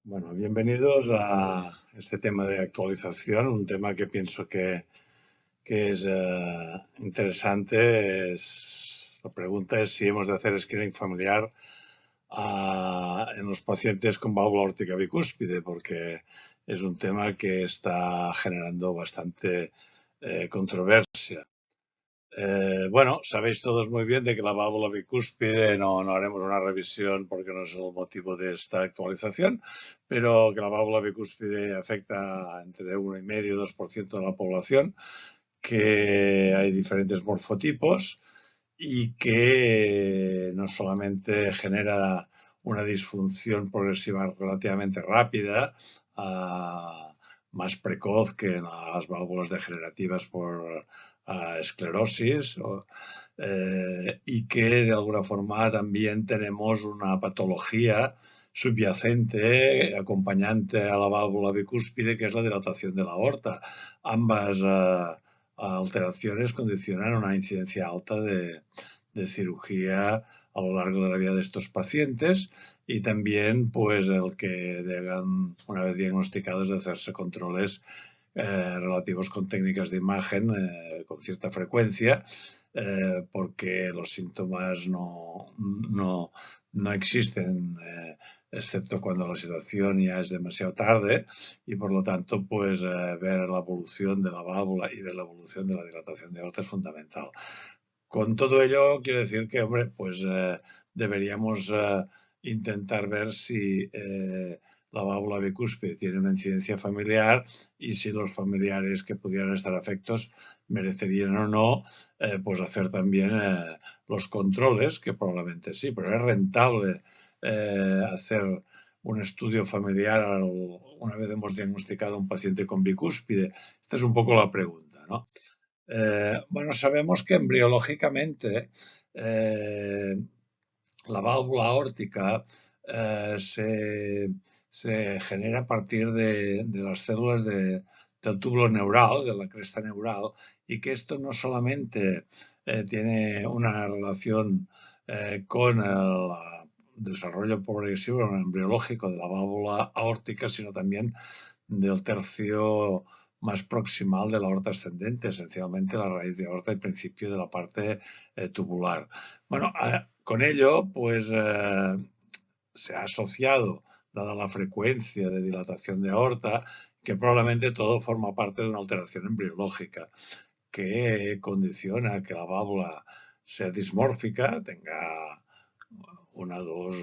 Bueno, bienvenidos a este tema de actualización, un tema que pienso que es interesante. La pregunta es si hemos de hacer screening familiar en los pacientes con válvula aórtica bicúspide, porque es un tema que está generando bastante controversia. Bueno, sabéis todos muy bien de que la válvula bicúspide no haremos una revisión porque no es el motivo de esta actualización, pero que la válvula bicúspide afecta entre 1,5 y 2% de la población, que hay diferentes morfotipos y que no solamente genera una disfunción progresiva relativamente rápida, más precoz que en las válvulas degenerativas por esclerosis, y que de alguna forma también tenemos una patología subyacente, acompañante a la válvula bicúspide, que es la dilatación de la aorta. Ambas alteraciones condicionan una incidencia alta de cirugía a lo largo de la vida de estos pacientes y también pues el que deban, una vez diagnosticados, de hacerse controles relativos con técnicas de imagen con cierta frecuencia, porque los síntomas no existen, excepto cuando la situación ya es demasiado tarde, y por lo tanto pues ver la evolución de la válvula y de la evolución de la dilatación de aorta es fundamental. Con todo ello, quiero decir que, hombre, pues deberíamos intentar ver si la válvula bicúspide tiene una incidencia familiar y si los familiares que pudieran estar afectos merecerían o no, pues hacer también los controles, que probablemente sí, pero es rentable hacer un estudio familiar una vez hemos diagnosticado a un paciente con bicúspide. Esta es un poco la pregunta, ¿no? Bueno, sabemos que embriológicamente la válvula aórtica se genera a partir de las células del túbulo neural, de la cresta neural, y que esto no solamente tiene una relación con el desarrollo progresivo embriológico de la válvula aórtica, sino también del tercio más proximal de la aorta ascendente, esencialmente la raíz de aorta y principio de la parte tubular. Bueno, con ello, pues se ha asociado, dada la frecuencia de dilatación de aorta, que probablemente todo forma parte de una alteración embriológica que condiciona que la válvula sea dismórfica, tenga una o dos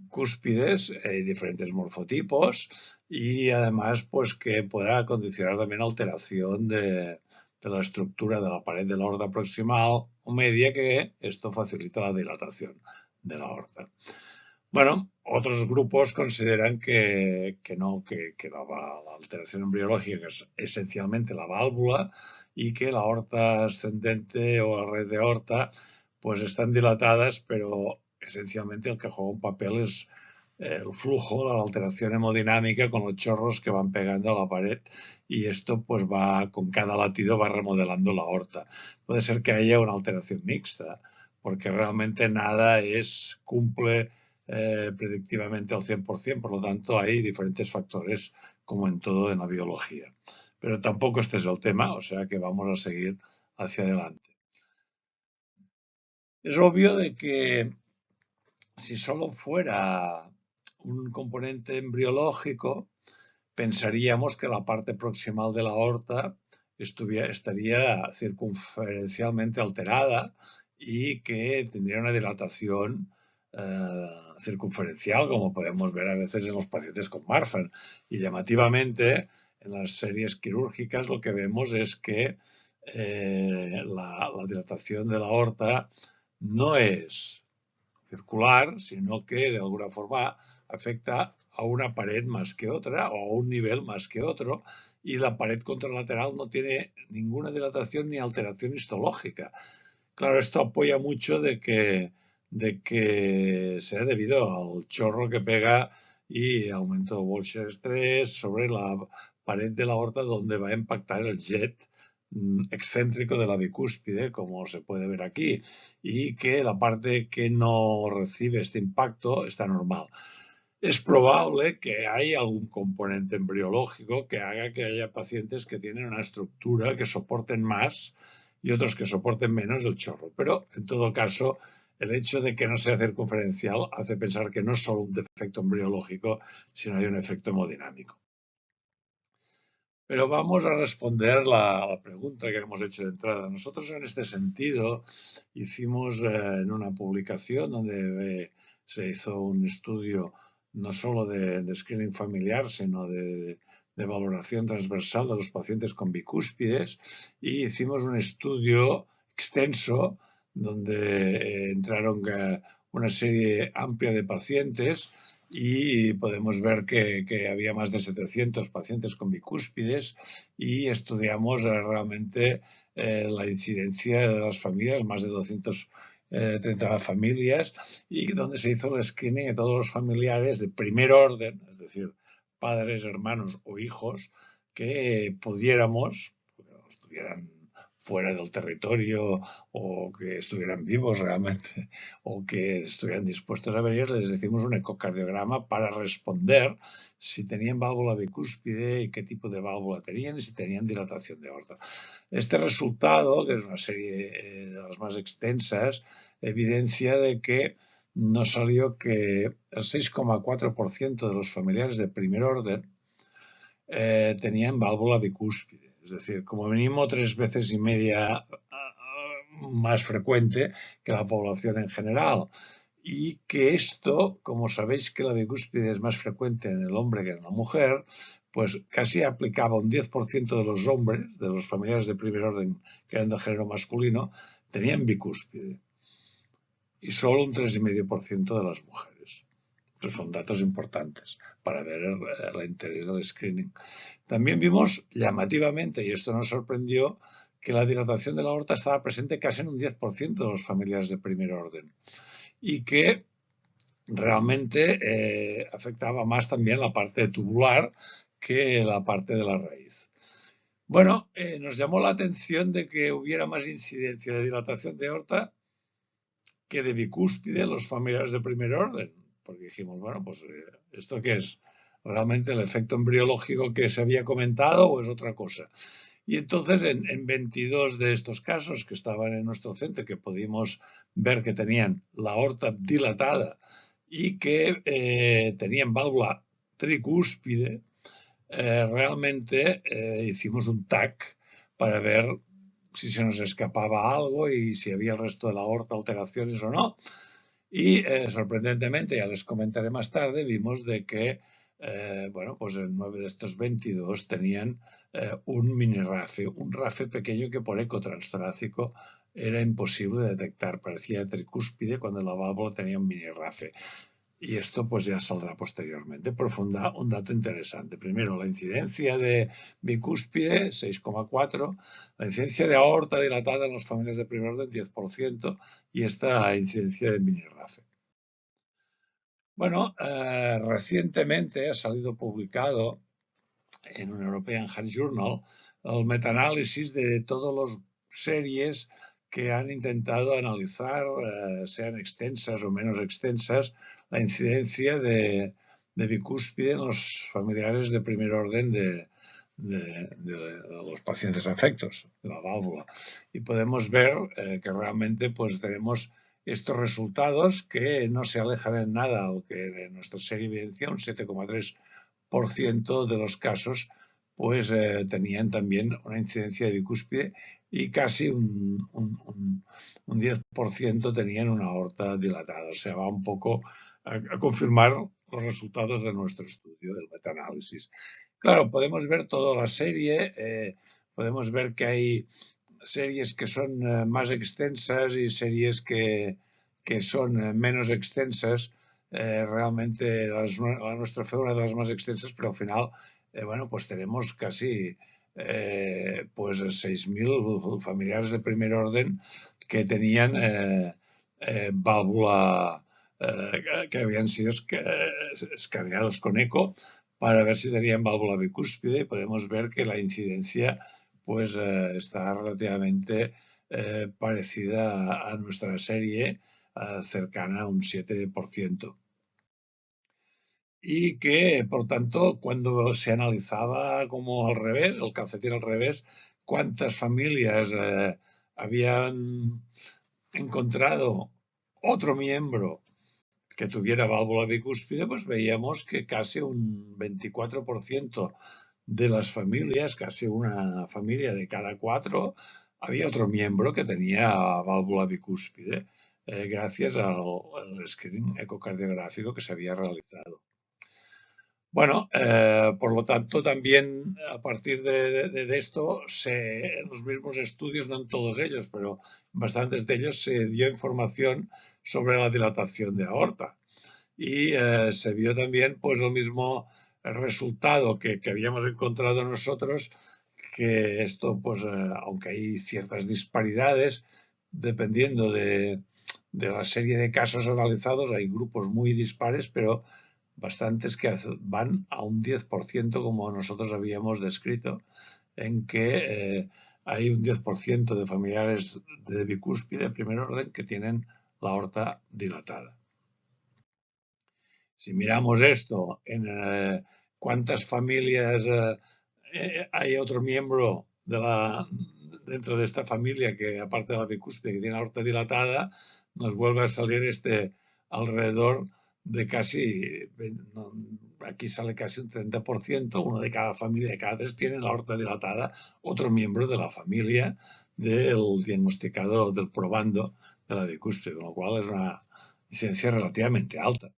cúspides y diferentes morfotipos, y además pues que pueda condicionar también alteración de la estructura de la pared de la aorta proximal o media, que esto facilita la dilatación de la aorta. Bueno, otros grupos consideran que no, que la alteración embriológica es esencialmente la válvula y que la aorta ascendente o la red de aorta pues están dilatadas, pero esencialmente el que juega un papel es el flujo, la alteración hemodinámica con los chorros que van pegando a la pared, y esto pues va, con cada latido va remodelando la aorta. Puede ser que haya una alteración mixta, porque realmente nada cumple predictivamente al 100%, por lo tanto hay diferentes factores como en todo en la biología. Pero tampoco este es el tema, o sea que vamos a seguir hacia adelante. Es obvio de que si solo fuera un componente embriológico, pensaríamos que la parte proximal de la aorta estaría circunferencialmente alterada y que tendría una dilatación circunferencial, como podemos ver a veces en los pacientes con Marfan. Y llamativamente, en las series quirúrgicas lo que vemos es que la dilatación de la aorta no es circular, sino que de alguna forma afecta a una pared más que otra o a un nivel más que otro, y la pared contralateral no tiene ninguna dilatación ni alteración histológica. Claro, esto apoya mucho de que sea debido al chorro que pega y aumento de Boltzmann estrés sobre la pared de la aorta, donde va a impactar el jet excéntrico de la bicúspide, como se puede ver aquí, y que la parte que no recibe este impacto está normal. es probable que haya algún componente embriológico que haga que haya pacientes que tienen una estructura que soporten más y otros que soporten menos el chorro. Pero, en todo caso, el hecho de que no sea circunferencial hace pensar que no es solo un defecto embriológico, sino hay un efecto hemodinámico. Pero vamos a responder la pregunta que hemos hecho de entrada. Nosotros en este sentido hicimos en una publicación donde se hizo un estudio no solo de screening familiar, sino de valoración transversal de los pacientes con bicúspides, y hicimos un estudio extenso donde entraron una serie amplia de pacientes y podemos ver que había más de 700 pacientes con bicúspides y estudiamos realmente la incidencia de las familias, más de 230 familias, y donde se hizo el screening de todos los familiares de primer orden, es decir, padres, hermanos o hijos, que pudiéramos, estuvieran fuera del territorio o que estuvieran vivos realmente o que estuvieran dispuestos a venir, les decimos un ecocardiograma para responder si tenían válvula bicúspide y qué tipo de válvula tenían y si tenían dilatación de aorta. Este resultado, que es una serie de las más extensas, evidencia de que nos salió que el 6,4% de los familiares de primer orden tenían válvula bicúspide, es decir, como mínimo 3 veces y media más frecuente que la población en general. Y que esto, como sabéis que la bicúspide es más frecuente en el hombre que en la mujer, pues casi aplicaba un 10% de los hombres, de los familiares de primer orden que eran de género masculino, tenían bicúspide. Y solo un 3,5% de las mujeres. Estos son datos importantes para ver el interés del screening. También vimos llamativamente, y esto nos sorprendió, que la dilatación de la aorta estaba presente casi en un 10% de los familiares de primer orden y que realmente afectaba más también la parte tubular que la parte de la raíz. Bueno, nos llamó la atención de que hubiera más incidencia de dilatación de aorta que de bicúspide en los familiares de primer orden, porque dijimos, bueno, pues ¿esto qué es? ¿Realmente el efecto embriológico que se había comentado o es otra cosa? Y entonces en 22 de estos casos que estaban en nuestro centro, que pudimos ver que tenían la aorta dilatada y que tenían válvula tricúspide, realmente hicimos un TAC para ver si se nos escapaba algo y si había el resto de la aorta alteraciones o no. Y sorprendentemente, ya les comentaré más tarde, vimos de que bueno, pues en 9 de estos 22 tenían un mini RAFE, un RAFE pequeño que por eco transtorácico era imposible de detectar, parecía tricúspide cuando la válvula tenía un mini RAFE. Y esto pues ya saldrá posteriormente. Profunda, un dato interesante. Primero, la incidencia de bicúspide, 6,4. La incidencia de aorta dilatada en las familias de primer orden, 10%. Y esta incidencia de mini RAFE. Bueno, recientemente ha salido publicado en un European Heart Journal el metaanálisis de todas las series que han intentado analizar, sean extensas o menos extensas, la incidencia de bicúspide en los familiares de primer orden de los pacientes afectos de la válvula. Y podemos ver que realmente pues tenemos estos resultados que no se alejan en nada o que nuestra serie evidencia un 7,3% de los casos pues tenían también una incidencia de bicúspide y casi un 10% tenían una aorta dilatada. O sea, va un poco a confirmar los resultados de nuestro estudio, del metaanálisis. Claro, podemos ver toda la serie, podemos ver que hay series que son más extensas y series que son menos extensas. Realmente la nuestra fue una de las más extensas, pero al final, bueno, pues tenemos casi pues 6.000 familiares de primer orden que tenían válvula, que habían sido escaneados con eco para ver si tenían válvula bicúspide y podemos ver que la incidencia pues está relativamente parecida a nuestra serie, cercana a un 7%. y que, por tanto, cuando se analizaba como al revés, el calcetín al revés, cuántas familias habían encontrado otro miembro que tuviera válvula bicúspide, pues veíamos que casi un 24% de las familias, casi una familia de cada cuatro, había otro miembro que tenía válvula bicúspide, gracias al screening ecocardiográfico que se había realizado. Bueno, por lo tanto, también a partir de esto, en los mismos estudios, no en todos ellos, pero en bastantes de ellos, se dio información sobre la dilatación de aorta. Y se vio también pues el mismo resultado que habíamos encontrado nosotros, que esto, pues, aunque hay ciertas disparidades, dependiendo de la serie de casos analizados, hay grupos muy dispares, pero bastantes que van a un 10%, como nosotros habíamos descrito, en que hay un 10% de familiares de bicúspide de primer orden que tienen la aorta dilatada. Si miramos esto en cuántas familias hay otro miembro dentro de esta familia que, aparte de la bicúspide, que tiene la aorta dilatada, nos vuelve a salir alrededor de casi, aquí sale casi un 30%, uno de cada familia, de cada tres, tiene la aorta dilatada, otro miembro de la familia del diagnosticado, del probando de la bicúspide, con lo cual es una incidencia relativamente alta.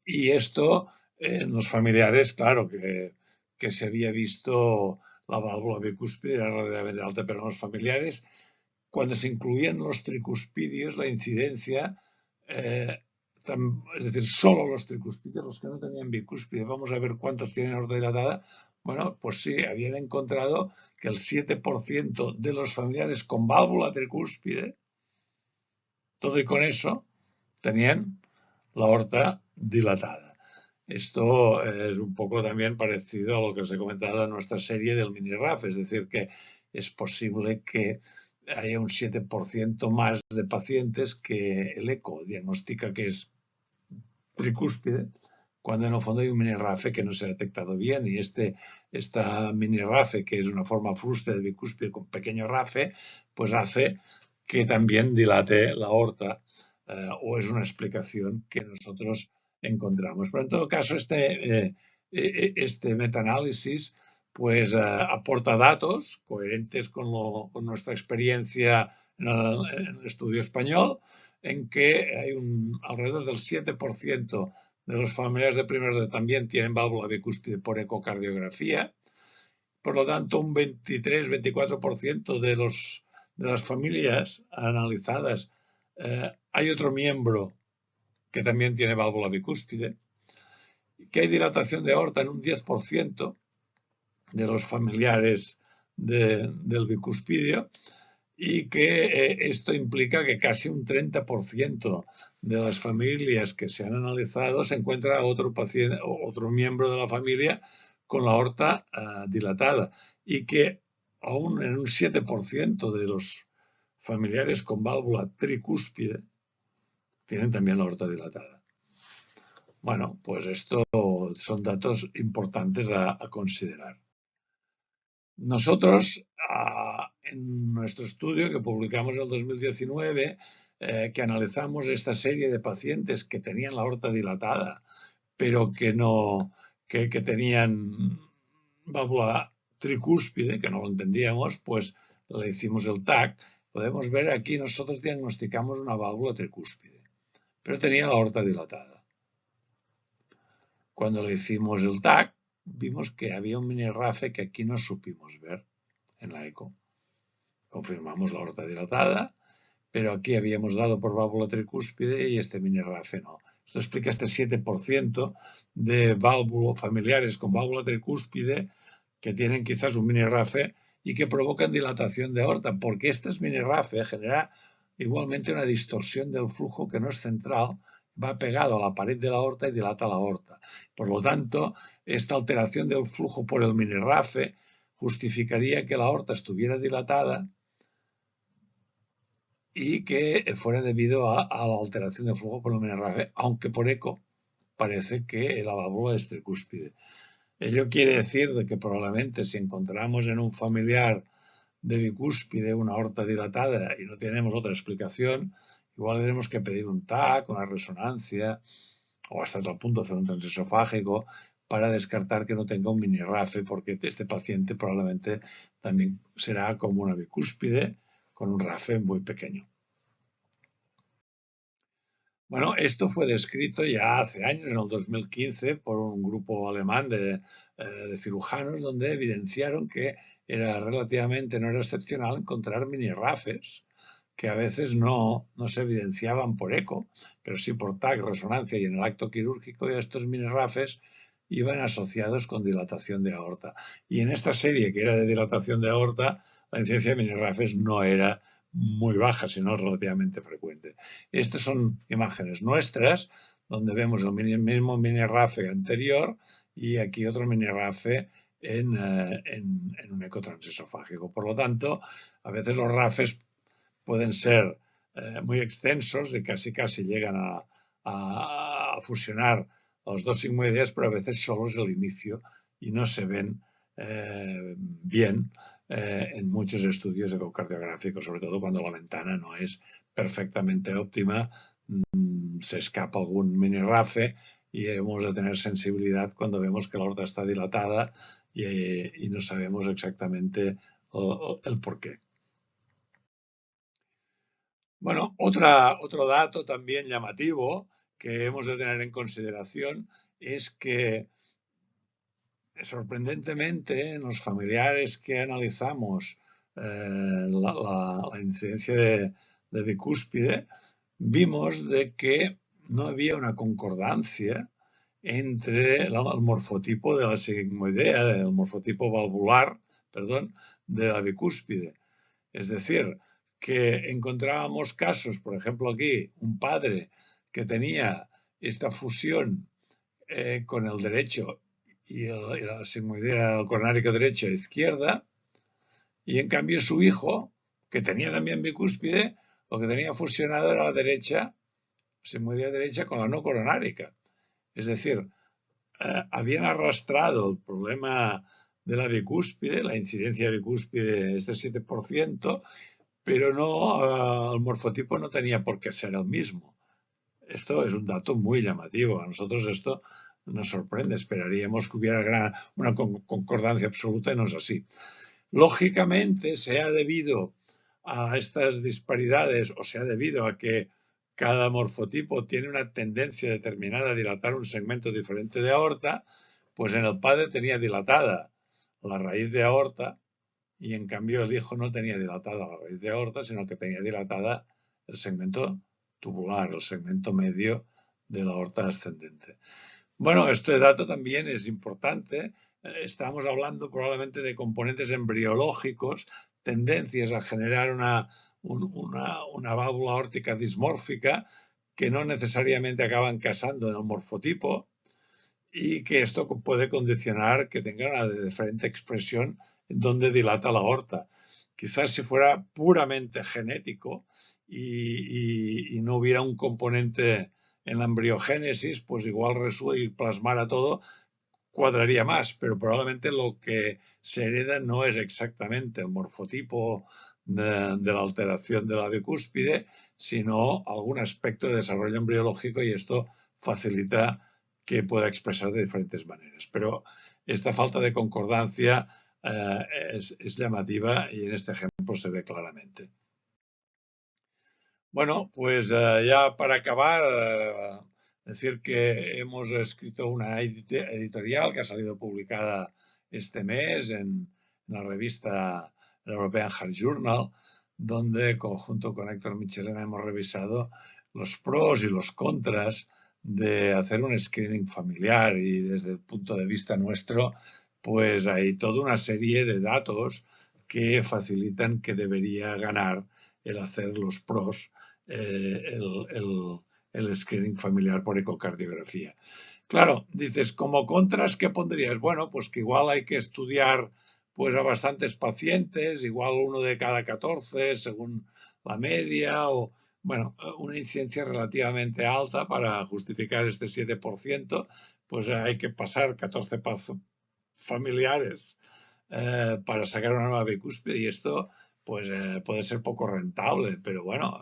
Y esto en los familiares, claro, que se había visto la válvula bicúspide era relativamente alta, pero en los familiares, cuando se incluían los tricuspidios, la incidencia, es decir, solo los tricuspidios, los que no tenían bicúspide, vamos a ver cuántos tienen aorta dilatada. Bueno, pues sí, habían encontrado que el 7% de los familiares con válvula tricúspide, todo y con eso, tenían la aorta dilatada. Esto es un poco también parecido a lo que os he comentado en nuestra serie del mini-RAF, es decir, que es posible que haya un 7% más de pacientes que el eco diagnostica que es tricúspide, cuando en el fondo hay un mini-RAFE que no se ha detectado bien, y esta mini-RAFE, que es una forma fruste de bicúspide con pequeño RAFE, pues hace que también dilate la aorta, o es una explicación que nosotros encontramos. Pero en todo caso, este metaanálisis pues aporta datos coherentes con nuestra experiencia en el estudio español, en que hay alrededor del 7% de los familiares de primer orden también tienen válvula bicúspide por ecocardiografía. Por lo tanto, un 23-24% de las familias analizadas hay otro miembro que también tiene válvula bicúspide, que hay dilatación de aorta en un 10% de los familiares del bicúspidio, y que esto implica que casi un 30% de las familias que se han analizado se encuentra otro miembro de la familia con la aorta dilatada, y que aún en un 7% de los familiares con válvula tricúspide tienen también la aorta dilatada. Bueno, pues esto son datos importantes a considerar. Nosotros, en nuestro estudio que publicamos en el 2019, que analizamos esta serie de pacientes que tenían la aorta dilatada, pero que tenían válvula tricúspide, que no lo entendíamos, pues le hicimos el TAC. Podemos ver aquí, nosotros diagnosticamos una válvula tricúspide, pero tenía la aorta dilatada. Cuando le hicimos el TAC, vimos que había un mini RAFE que aquí no supimos ver en la eco. Confirmamos la aorta dilatada, pero aquí habíamos dado por válvula tricúspide y este mini RAFE no. Esto explica este 7% de familiares con válvula tricúspide que tienen quizás un mini RAFE y que provocan dilatación de aorta, porque este mini RAFE genera igualmente una distorsión del flujo que no es central, va pegado a la pared de la aorta y dilata la aorta. Por lo tanto, esta alteración del flujo por el mini RAFE justificaría que la aorta estuviera dilatada y que fuera debido a la alteración del flujo por el mini RAFE, aunque por eco parece que la válvula es tricúspide. Ello quiere decir de que probablemente si encontramos en un familiar de bicúspide una aorta dilatada y no tenemos otra explicación, igual tenemos que pedir un TAC, una resonancia o hasta tal punto hacer un transesofágico para descartar que no tenga un mini RAFE, porque este paciente probablemente también será como una bicúspide con un RAFE muy pequeño. Bueno, esto fue descrito ya hace años, en el 2015, por un grupo alemán de cirujanos, donde evidenciaron que no era excepcional encontrar mini RAFes, que a veces no se evidenciaban por eco, pero sí por TAC, resonancia y en el acto quirúrgico, y estos mini RAFes iban asociados con dilatación de aorta. Y en esta serie, que era de dilatación de aorta, la incidencia de mini RAFes no era muy baja, sino relativamente frecuente. Estas son imágenes nuestras, donde vemos el mismo mini RAFE anterior y aquí otro mini RAFE en un eco transesofágico. Por lo tanto, a veces los RAFes pueden ser muy extensos y casi llegan a fusionar los dos sigmoideas, pero a veces solo es el inicio y no se ven bien en muchos estudios ecocardiográficos, sobre todo cuando la ventana no es perfectamente óptima, se escapa algún mini RAFE y hemos de tener sensibilidad cuando vemos que la aorta está dilatada y no sabemos exactamente el porqué. Bueno, otro dato también llamativo que hemos de tener en consideración es que, sorprendentemente, en los familiares que analizamos la incidencia de bicúspide, vimos de que no había una concordancia entre el morfotipo de la sigmoidea, el morfotipo valvular, perdón, de la bicúspide. Es decir, que encontrábamos casos, por ejemplo aquí, un padre que tenía esta fusión con el derecho y la sigmoidea coronárica derecha e izquierda, y en cambio su hijo, que tenía también bicúspide, lo que tenía fusionado era la derecha, sigmoidea derecha con la no coronárica. Es decir, habían arrastrado el problema de la bicúspide, la incidencia de bicúspide es del 7%, pero no, el morfotipo no tenía por qué ser el mismo. Esto es un dato muy llamativo. A nosotros esto nos sorprende. Esperaríamos que hubiera una concordancia absoluta y no es así. Lógicamente, sea debido a estas disparidades o sea debido a que cada morfotipo tiene una tendencia determinada a dilatar un segmento diferente de aorta, pues en el padre tenía dilatada la raíz de aorta y en cambio el hijo no tenía dilatada la raíz de aorta, sino que tenía dilatada el segmento tubular, el segmento medio de la aorta ascendente. Bueno, este dato también es importante. Estamos hablando probablemente de componentes embriológicos, tendencias a generar una válvula aórtica dismórfica que no necesariamente acaban casando en el morfotipo y que esto puede condicionar que tenga una diferente expresión en donde dilata la aorta. Quizás si fuera puramente genético y no hubiera un componente en la embriogénesis, pues igual y plasmara todo, cuadraría más, pero probablemente lo que se hereda no es exactamente el morfotipo de la alteración de la bicúspide, sino algún aspecto de desarrollo embriológico y esto facilita que pueda expresar de diferentes maneras. Pero esta falta de concordancia es llamativa y en este ejemplo se ve claramente. Bueno, pues ya para acabar, decir que hemos escrito una editorial que ha salido publicada este mes en la revista European Heart Journal, donde junto con Héctor Michelena hemos revisado los pros y los contras de hacer un screening familiar y desde el punto de vista nuestro, pues hay toda una serie de datos que facilitan que debería ganar el hacer los pros el screening familiar por ecocardiografía. Claro, dices, como contras, ¿qué pondrías? Bueno, pues que igual hay que estudiar pues a bastantes pacientes, igual uno de cada 14 según la media, o bueno, una incidencia relativamente alta para justificar este 7%, pues hay que pasar 14 familiares para sacar una nueva bicúspide y esto pues puede ser poco rentable, pero bueno,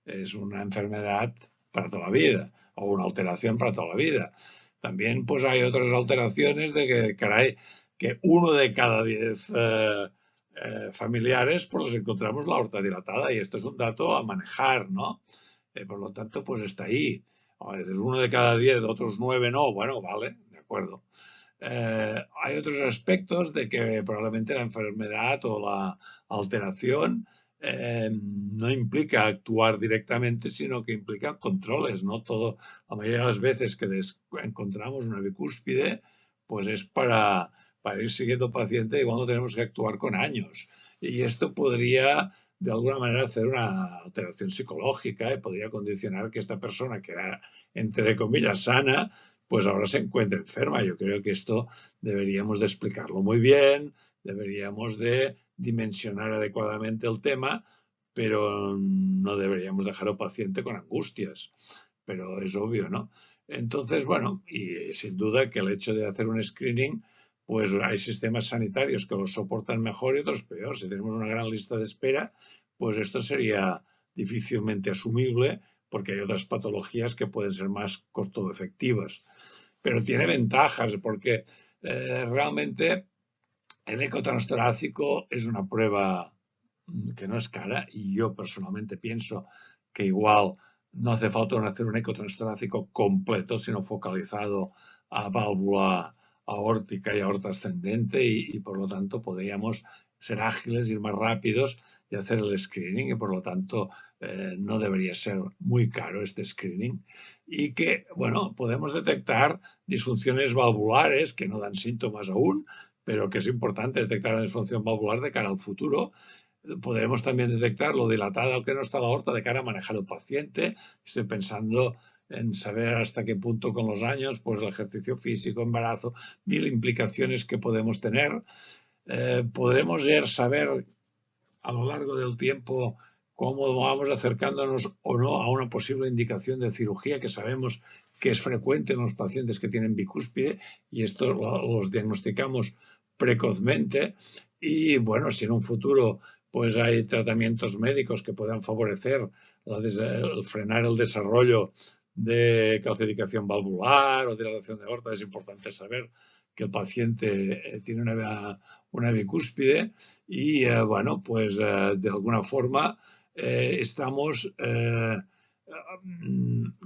es una enfermedad para toda la vida o una alteración para toda la vida. También pues hay otras alteraciones de que, caray, que 1 de cada 10 familiares pues los encontramos la aorta dilatada y esto es un dato a manejar, ¿no? Por lo tanto, pues está ahí. A veces 1 de cada 10, otros 9 no, bueno, vale, de acuerdo. Hay otros aspectos de que probablemente la enfermedad o la alteración no implica actuar directamente, sino que implica controles, ¿no? Todo, la mayoría de las veces que encontramos una bicúspide, pues es para ir siguiendo paciente y cuando tenemos que actuar con años. Y esto podría, de alguna manera, hacer una alteración psicológica y podría condicionar que esta persona, que era, entre comillas, sana, pues ahora se encuentra enferma. Yo creo que esto deberíamos de explicarlo muy bien, deberíamos de dimensionar adecuadamente el tema, pero no deberíamos dejar al paciente con angustias. Pero es obvio, ¿no? Entonces, bueno, y sin duda que el hecho de hacer un screening, pues hay sistemas sanitarios que lo soportan mejor y otros peor. Si tenemos una gran lista de espera, pues esto sería difícilmente asumible porque hay otras patologías que pueden ser más costo efectivas. Pero tiene ventajas porque realmente el eco transtorácico es una prueba que no es cara y yo personalmente pienso que igual no hace falta hacer un eco transtorácico completo, sino focalizado a válvula aórtica y aorta ascendente y por lo tanto podríamos ser ágiles, ir más rápidos y hacer el screening y por lo tanto no debería ser muy caro este screening y que, bueno, podemos detectar disfunciones valvulares que no dan síntomas aún, pero que es importante detectar la disfunción valvular de cara al futuro. Podremos también detectar lo dilatada o que no está la aorta de cara a manejar al paciente. Estoy pensando en saber hasta qué punto con los años, pues el ejercicio físico, embarazo, mil implicaciones que podemos tener. Podremos saber a lo largo del tiempo cómo vamos acercándonos o no a una posible indicación de cirugía que sabemos que es frecuente en los pacientes que tienen bicúspide y esto los diagnosticamos precozmente y bueno, si en un futuro pues hay tratamientos médicos que puedan favorecer el frenar el desarrollo de calcificación valvular o dilatación de aorta, es importante saber que el paciente tiene una bicúspide y bueno, pues de alguna forma estamos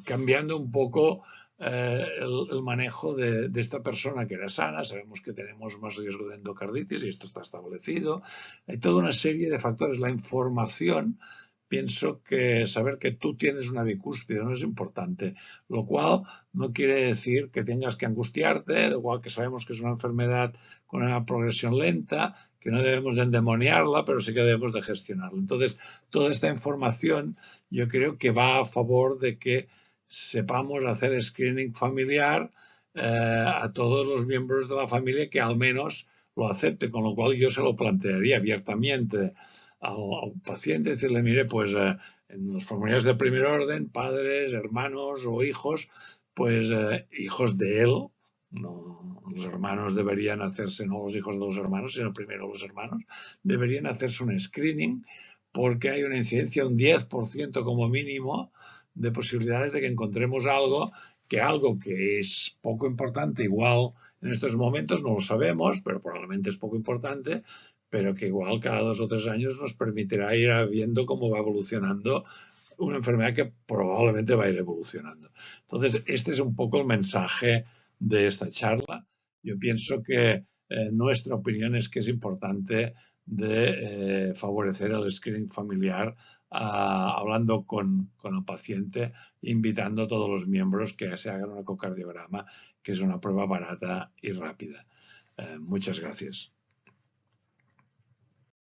cambiando un poco el manejo de esta persona que era sana. Sabemos que tenemos más riesgo de endocarditis y esto está establecido. Hay toda una serie de factores. La información, pienso que saber que tú tienes una bicúspide no es importante, lo cual no quiere decir que tengas que angustiarte, lo cual que sabemos que es una enfermedad con una progresión lenta, que no debemos de endemoniarla, pero sí que debemos de gestionarla. Entonces, toda esta información yo creo que va a favor de que sepamos hacer screening familiar a todos los miembros de la familia que al menos lo acepte, con lo cual yo se lo plantearía abiertamente al paciente, decirle, mire, pues en los formularios de primer orden, padres, hermanos o hijos, pues hijos de él, no, los hermanos deberían hacerse, no los hijos de los hermanos, sino primero los hermanos, deberían hacerse un screening porque hay una incidencia de un 10% como mínimo de posibilidades de que encontremos algo que es poco importante, igual en estos momentos no lo sabemos, pero probablemente es poco importante, pero que igual cada 2 o 3 años nos permitirá ir viendo cómo va evolucionando una enfermedad que probablemente va a ir evolucionando. Entonces, este es un poco el mensaje de esta charla. Yo pienso que nuestra opinión es que es importante de favorecer el screening familiar hablando con el paciente, invitando a todos los miembros que se hagan un ecocardiograma, que es una prueba barata y rápida. Muchas gracias.